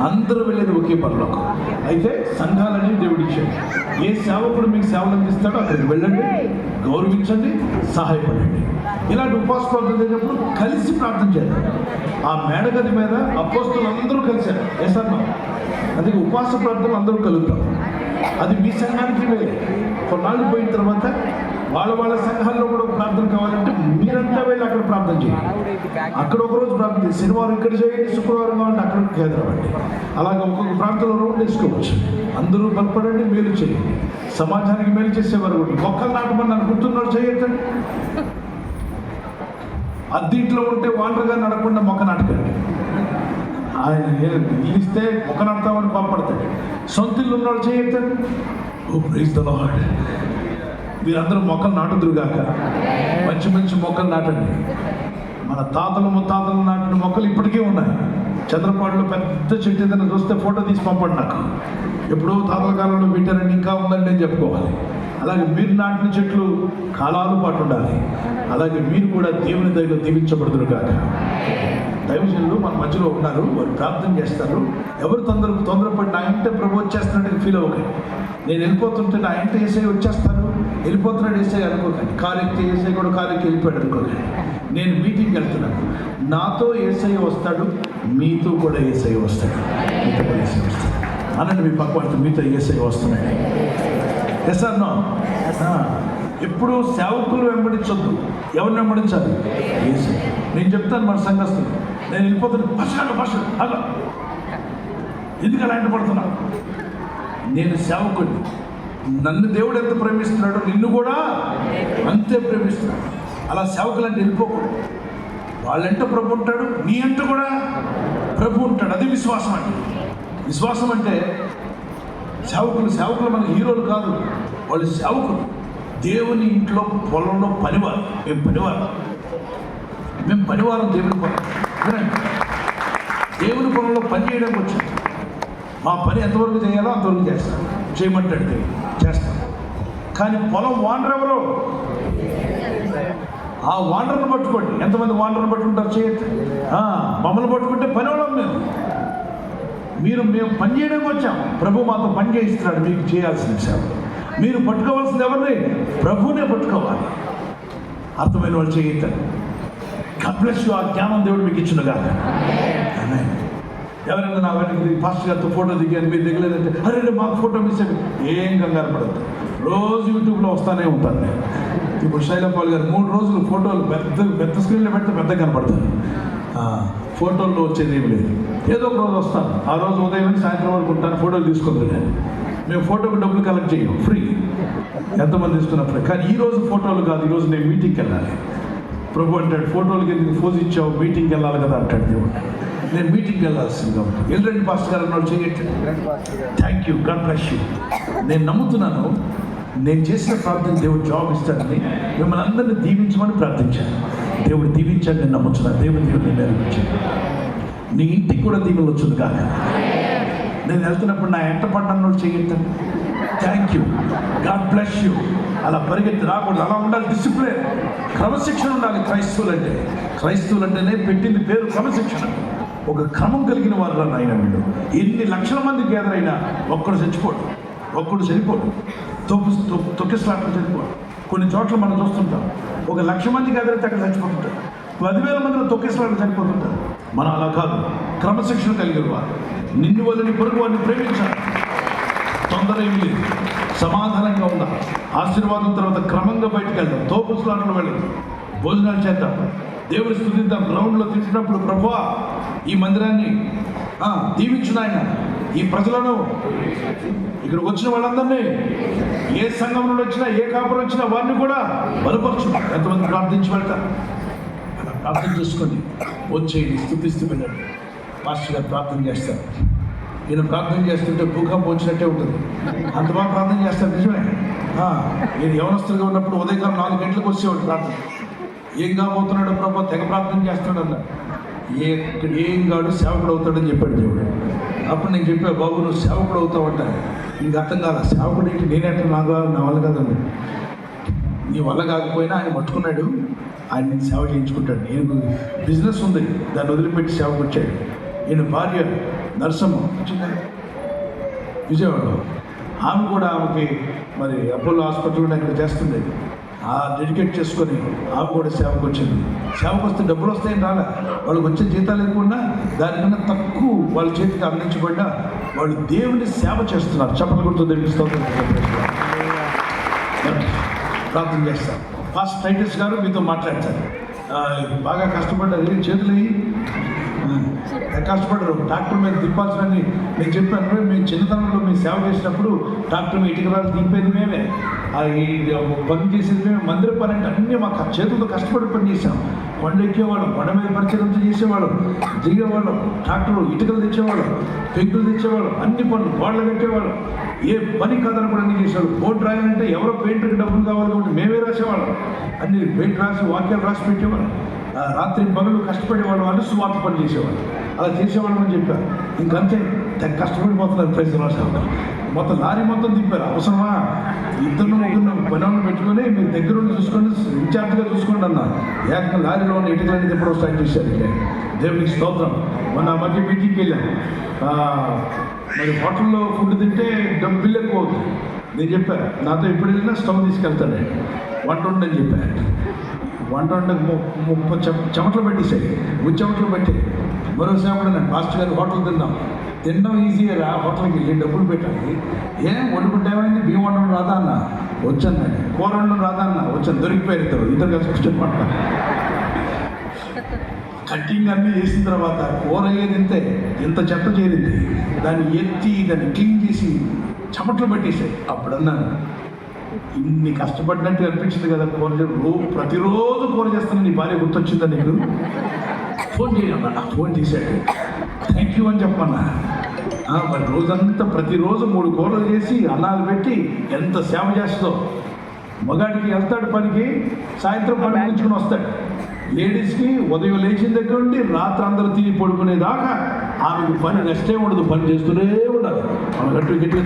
అందరూ వెళ్ళేది ఒకే పరలోకం. అయితే సంఘాలని దేవుడు ఇచ్చాడు. ఏ సేవకుడు మీకు సేవలు అందిస్తాడో అక్కడికి వెళ్ళండి, గౌరవించండి, సహాయపడండి. ఇలాంటి ఉపవాస ప్రార్థన చేసినప్పుడు కలిసి ప్రార్థన చేద్దాం. ఆ మేడగది మీద అపోస్తులు అందరూ కలిశారు. ఏసన్నా అందుకే ఉపవాస ప్రార్థనలు అందరూ కలుగుతాం. అది మీ సంఘానికి వేరే. కొన్నాళ్ళు పోయిన తర్వాత వాళ్ళ సంఘాల్లో కూడా ప్రార్థన కావాలంటే మీరంతా వెళ్ళి అక్కడ ప్రార్థన చేయండి. అక్కడ ఒకరోజు ప్రార్థన చేయండి. శనివారం ఇక్కడ చేయండి, శుక్రవారం కావాలంటే అక్కడ కేంద్రమండి. అలాగే ఒక్కొక్క ప్రాంతంలో రౌండ్ వేసుకోవచ్చు. అందరూ బలపడండి, మేలు చేయండి. సమాజానికి మేలు చేసేవారు కూడా మొక్కలు నాటమని అనుకుంటున్నాడు చేయొద్దండి. అద్దీంట్లో ఉంటే వాంటర్గా నడకుండా మొక్క నాటకండి. ఆయన ఇస్తే మొక్క నాటుతామని కోపడతాడు. సొంత ఇల్లు ఉన్నాడు చేయొద్దండి. ఓ ప్రైజ్ ది లార్డ్. మీరందరూ మొక్కలు నాటుదురుగాక. మంచి మంచి మొక్కలు నాటండి. మన తాతలు ముత్తాతలు నాటిన మొక్కలు ఇప్పటికీ ఉన్నాయి. చంద్రపాడులో పెద్ద చెట్టు ఏదైనా చూస్తే ఫోటో తీసి పంపండి నాకు. ఎప్పుడో తాతల కాలంలో పెట్టారని ఇంకా ఉందని నేను చెప్పుకోవాలి. అలాగే మీరు నాటిన చెట్లు కాలాల పాటు ఉండాలి. అలాగే మీరు కూడా దేవుని దయలో దీవించబడుదురుగాక. దైవజనులు మన మధ్యలో ఉన్నారు, వారు ప్రార్థన చేస్తారు. ఎవరు తొందరపడి నా ఇంట ప్రభు వచ్చేస్తున్నాడని ఫీల్ అవ్వకండి. నేను వెళ్ళిపోతుంటే నా ఇంట ఏసై వచ్చేస్తాను, వెళ్ళిపోతున్నాడు ఏసై అనుకోకండి. కారెక్కి ఏసై కూడా కారెక్కి వెళ్ళిపోయాడు అనుకోకండి. నేను మీటింగ్కి వెళ్తున్నాను, నాతో ఏసై వస్తాడు, మీతో కూడా ఏసై వస్తాడు. మీతో కూడా ఏసై వస్తాడు అనండి. మీ పక్క మీతో ఏసై వస్తున్నాడు. ఎస్ అర్ నో? ఎప్పుడు సేవకులు వెంబడించొద్దు. ఎవరిని వెంబడించాలి? ఏసై. నేను చెప్తాను మన సంఘస్థులు, నేను వెళ్ళిపోతాను, భాష అలా ఎందుకు అలా పడుతున్నా? నేను సేవకుడిని. నన్ను దేవుడు ఎంత ప్రేమిస్తున్నాడో నిన్ను కూడా అంతే ప్రేమిస్తున్నాడు. అలా సేవకులంటే వెళ్ళిపోకూడదు. వాళ్ళంటే ప్రభు ఉంటాడు, నీ అంట కూడా ప్రభు ఉంటాడు. అది విశ్వాసం అంటే. విశ్వాసం అంటే సేవకులు మన హీరోలు కాదు, వాళ్ళు సేవకులు. దేవుని ఇంట్లో పొలంలో పనివారు. మేము పనివారం దేవుని పొలం. దేవుని పొలంలో పని చేయడానికి వచ్చాం. మా పని ఎంతవరకు చేయాలో అంతవరకు చేస్తాం. చేయమంటాడు చేస్తాం. కానీ పొలం వాండర్ ఎవరు? ఆ వాండర్ని పట్టుకోండి. ఎంతమంది వాండర్ని పట్టుకుంటారు? చేయొద్దు. మమ్మల్ని పట్టుకుంటే పని వాళ్ళం మేము పని చేయడానికి వచ్చాం. ప్రభు మాతో పని చేయిస్తున్నాడు. మీకు చేయాల్సిన సేవ. మీరు పట్టుకోవాల్సింది ఎవరిని? ప్రభువునే పట్టుకోవాలి. అర్థమైన వాళ్ళు చేయొద్దు. కప్లెస్ ఆ జ్ఞానం దేవుడు మీకు ఇచ్చినగా. ఎవరైనా నా వెనక్కి ఫాస్ట్ గారితో ఫోటో దిగాను, మీరు దిగలేదంటే అరే మాకు ఫోటో మిస్ అయ్యి ఏం కంగారు పడద్దు. రోజు యూట్యూబ్లో వస్తూనే ఉంటాను నేను. ఇప్పుడు శైలపాల్ గారు 3 రోజులు ఫోటోలు పెద్ద స్క్రీన్లో పెడితే పెద్దగా కనపడతాను. ఫోటోల్లో వచ్చేది ఏమి లేదు. ఏదో ఒక రోజు వస్తాను. ఆ రోజు ఉదయం నుంచి సాయంత్రం వరకు ఉంటాను. ఫోటోలు తీసుకుంది కానీ మేము ఫోటోకి డబ్బులు కలెక్ట్ చేయం, ఫ్రీ. ఎంతమంది ఇస్తున్నప్పుడు. కానీ ఈరోజు ఫోటోలు కాదు, ఈరోజు నేను మీటింగ్కి వెళ్ళాలి. ప్రభు అంటాడు, ఫోటోలకి ఎందుకు ఫోజ్ ఇచ్చావు, మీటింగ్కి వెళ్ళాలి కదా అంటాడు దేవుడు. నేను మీటింగ్కి వెళ్ళాల్సింది కాబట్టి వెళ్ళండి పాస్టర్ గారు అన్నాడు. చేయట్టు. Thank you, God bless you. నేను నమ్ముతున్నాను, నేను చేసిన ప్రార్థన దేవుడు జాబ్ ఇస్తాడని. మిమ్మల్ని అందరినీ దీవించమని ప్రార్థించాను. దేవుడు దీవించాడు. నేను నమ్ముతున్నాను. దేవుడు నెరవేర్చాడు. నీ ఇంటికి కూడా దీవెనలు వచ్చింది కాక. నేను వెళ్తున్నప్పుడు నా ఎంట పడ్డాను చేయట్టు. Thank you, God bless you. అలా పరిగెత్తి రాకూడదు. అలా ఉండాలి. డిసిప్లిన్, క్రమశిక్షణ ఉండాలి. క్రైస్తవులు అంటేనే పెట్టింది పేరు క్రమశిక్షణ. ఒక క్రమం కలిగిన వారు ఆయన. వీళ్ళు ఎన్ని లక్షల మంది గ్యాదర్ అయినా ఒక్కడు చచ్చిపోడు, ఒక్కడు చనిపోడు. తొక్కిసలాట్లు చనిపోడు. కొన్ని చోట్ల మనం చూస్తుంటాం, 1,00,000 మంది గ్యాదర్ అయితే అక్కడ చచ్చిపోతుంటారు. 10,000 మందిలో తొక్కిసలాట్లు చనిపోతుంటారు. మనం అలా కాదు. క్రమశిక్షణ కలిగిన వారు. నిన్ను వల్లని పొరుగు వారిని ప్రేమించాలి. తొందర ఏమి లేదు. సమాధానంగా ఉండాలి. ఆశీర్వాదం తర్వాత క్రమంగా బయటకు వెళ్దాం. తోపుసలాట్లు వెళ్ళదు. భోజనాలు చేద్దాం, దేవుని స్తుతిద్దాం. గ్రౌండ్లో తింటున్నప్పుడు ప్రభువా ఈ మందిరాన్ని దీవించునాయన, ఈ ప్రజలను, ఇక్కడికి వచ్చిన వాళ్ళందరినీ, ఏ సంఘం నుండి వచ్చినా, ఏ కాపురం వచ్చినా వారిని కూడా బలపరచు. ఎంతమంది ప్రార్థించి వెళ్తారు. అలా ప్రార్థన చేసుకోండి. వచ్చేయండి, స్తుతిస్తూ వెళ్ళండి. మాస్టర్ గారు ప్రార్థన చేస్తారు. ఈయన ప్రార్థన చేస్తుంటే భూకంపం వచ్చినట్టే ఉంటుంది. అంత బాగా ప్రార్థన చేస్తారు. నిజమే. ఈయన యవనస్తులుగా ఉన్నప్పుడు ఉదయకాలం 4 గంటలకు వచ్చేవాడు ప్రార్థన. ఏం కాబోతున్నాడు ప్రభు, తెగ ప్రార్థన చేస్తున్నాడు అన్న. ఏం కాడు, సేవకుడు అవుతాడని చెప్పాడు దేవుడు. అప్పుడు నేను చెప్పా, బాబు నువ్వు సేవకుడు అవుతావంట. నీకు అర్థం కాదు. సేవకుడు ఏంటి, నేనంటే నా వల్ల కదండి. నీ వల్ల కాకపోయినా ఆయన పట్టుకున్నాడు. ఆయన సేవ చేయించుకుంటాడు. నేను బిజినెస్ ఉంది, దాన్ని వదిలిపెట్టి సేవకు వచ్చాడు. ఈయన భార్య నర్సమ్మ విజయవాడలో, ఆమె కూడా ఆమెకి మరి అపోలో హాస్పిటల్ ఇక్కడ చేస్తుంది. ఆ డెడికేట్ చేసుకొని ఆమె కూడా సేవకు వచ్చింది. సేవకు వస్తే డబ్బులు వస్తాయని రాలే, వాళ్ళకి వచ్చే జీతాలు ఎక్కువన్నా దానికన్నా తక్కువ వాళ్ళ చేతికి అందించబడ్డా వాళ్ళు దేవుని సేవ చేస్తున్నారు. చెప్పలు గుర్తు దేవుని స్తోత్రం. ప్రార్థన చేస్తారు. ఫాస్ట్ టైటస్ గారు మీతో మాట్లాడతారు. బాగా కష్టపడ్డారు, చేతులు కష్టపడరు. డాక్టర్ మీద దింపాల్సినని నేను చెప్పాను. మేము చిన్నతనంలో మేము సేవ చేసినప్పుడు డాక్టర్ ఇటుకరాలు దింపేది మేమే, ఈ పని చేసేది మేము. మందిర పని అంటే అన్నీ మాకు చేతులతో కష్టపడి పని చేసాం. కొండ ఎక్కేవాళ్ళం, కొండ మీద పరిచయంతో చేసేవాళ్ళం, దిగేవాళ్ళం, ట్రాక్టర్ ఇటుకలు తెచ్చేవాళ్ళం, పెంకులు తెచ్చేవాళ్ళం, అన్ని పనులు గోడలు కట్టేవాళ్ళం. ఏ పని కాదని కూడా అన్ని చేసేవాళ్ళు. బోర్డు రాయాలంటే ఎవరో పెయింటర్కి డబ్బులు కావాలి కాబట్టి మేమే రాసేవాళ్ళం. అన్ని పెయింట్ రాసి వాక్యాలు రాసి పెట్టేవాళ్ళం. రాత్రి పగలు కష్టపడేవాళ్ళం అని సువార్త పని చేసేవాళ్ళు. అలా చేసేవాళ్ళం అని చెప్పారు. ఇంకంతే కష్టపడిపోతున్నారు. ప్రైజ్ రాసేవాళ్ళు మొత్తం లారీ మొత్తం దింపారు. అవసరమా? ఇద్దరు ముగ్గురు పనులను పెట్టుకొని మీరు దగ్గరుండి చూసుకొని ఇన్ఛార్జ్గా చూసుకోండి అన్నారు. ఏకంగా లారీలో ఉన్న ఇటుకలన్నీ ఎప్పుడో స్టార్ట్ చేశారు. దేవునికి స్తోత్రం. మొన్న మధ్య మీటింగ్కి వెళ్ళాం. మరి హోటల్లో ఫుడ్ తింటే బిల్ ఎక్కువ అవుతుంది. నేను చెప్పాను, నాతో ఎప్పుడు వెళ్ళినా స్టవ్ తీసుకెళ్తాను, వంట ఉండని చెప్పాను. వంట వంటకు 30 చెమటలు పెట్టేసాయి, చెమటలు పెట్టి మరో సేపడు నేను పాస్టర్ గారు హోటల్ తినడం ఈజీగా రా, హోటల్కి వెళ్ళి డబ్బులు పెట్టాలి. ఏం వండుకుంటే ఏమైంది? బియ్యం వండడం రాదా అన్న? వచ్చానండి. కూర వండడం రాదా అన్న? వచ్చాను. దొరికిపోయారు ఇద్దరు కలిసి కూర్చొని కట్టింగ్ అన్నీ చేసిన తర్వాత కూర అయ్యేది ఇంత చెత్త చేరింది. దాన్ని ఎత్తి దాన్ని క్లీన్ చేసి చెమటలు పెట్టేసాయి. అప్పుడు అన్నాను, ఇన్ని కష్టపడినట్టు అనిపించింది కదా కూర. ప్రతిరోజు కూర చేస్తాను, నీ భార్య గుర్తొచ్చిందా నీకు? ఫోన్ చేయమన్నా. ఫోన్ చేశాడు. థ్యాంక్ యూ అని చెప్పన్నా. మరి రోజంతా ప్రతిరోజు 3 కూరలు చేసి అన్నాలు పెట్టి ఎంత సేవ చేస్తుందో. మగాడికి వెళ్తాడు పనికి, సాయంత్రం పని ముగించుకుని వస్తాడు. లేడీస్కి ఉదయం లేచిన దగ్గర నుండి రాత్రి అందరూ తిని పడుకునేదాకా ఆమెకు పని రెస్టే ఉండదు, పని చేస్తూనే ఉండాలి. ఆమె గట్టిగా